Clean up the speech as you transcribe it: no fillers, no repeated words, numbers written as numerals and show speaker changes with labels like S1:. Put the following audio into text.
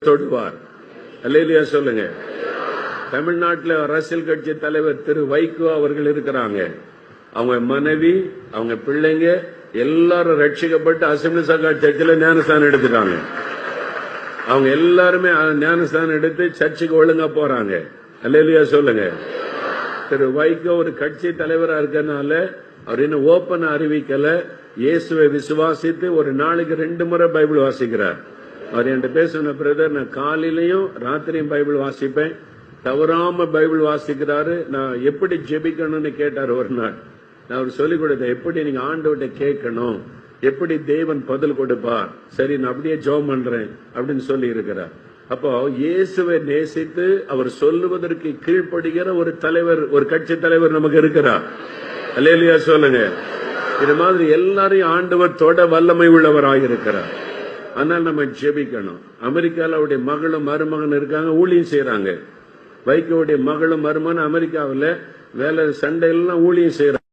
S1: தொடுவார். அல்லேலூயா சொல்லுங்க. தமிழ்நாட்டில் அரசியல் கட்சி தலைவர் திரு வைகோ அவர்கள் இருக்கிறாங்க. அவங்க மனைவி, அவங்க பிள்ளைங்க எல்லாரும் ரட்சிக்கப்பட்டு அசம்பிளி சர்க்கார் சர்ச்சில் ஞானஸ்தானம் எடுத்துட்டாங்க. அவங்க எல்லாருமே ஞானஸ்தானம் எடுத்து சர்ச்சுக்கு ஒழுங்கா போறாங்க. அல்லேலூயா சொல்லுங்க. திரு வைகோ ஒரு கட்சி தலைவரா இருக்கனால அவர் இன்னும் ஓப்பன் அறிவிக்கல. இயேசுவை விசுவாசித்து ஒரு நாளைக்கு 2 முறை பைபிள் வாசிக்கிறார். அவர் என்கிட்ட பேசுன பிரதர், நான் காலையிலையும் ராத்திரியும் பைபிள் வாசிப்பேன், தவறாம பைபிள் வாசிக்கிறாரு. நான் எப்படி ஜெபிக்கணும்னு கேட்டார் ஒரு நாள். நான் அவர் சொல்லிக் கொடுத்தேன், எப்படி நீங்க ஆண்டவர்கிட்ட கேட்கணும், எப்படி தேவன் பதில் கொடுப்பார். சரி, நான் அப்படியே ஜெபம் பண்றேன் அப்படின்னு சொல்லி இருக்கிறார். அப்போ இயேசுவை நேசித்து அவர் சொல்லுவதற்கு கீழ்ப்படுகிற ஒரு தலைவர், ஒரு கட்சி தலைவர் நமக்கு இருக்கிறார். அல்லேலூயா சொல்லுங்க. இது மாதிரி எல்லாரையும் ஆண்டவர் தொட வல்லமை உள்ளவராக இருக்கிறார். ஆனால் நம்ம ஜெபிக்கணும். அமெரிக்காவில் அவருடைய மகளும் மருமகன் இருக்காங்க, ஊழியம் செய்யறாங்க. வைகோவுடைய மகளும் மருமகன் அமெரிக்காவில் வேலை சண்டையெல்லாம் ஊழியம் செய்யறாங்க.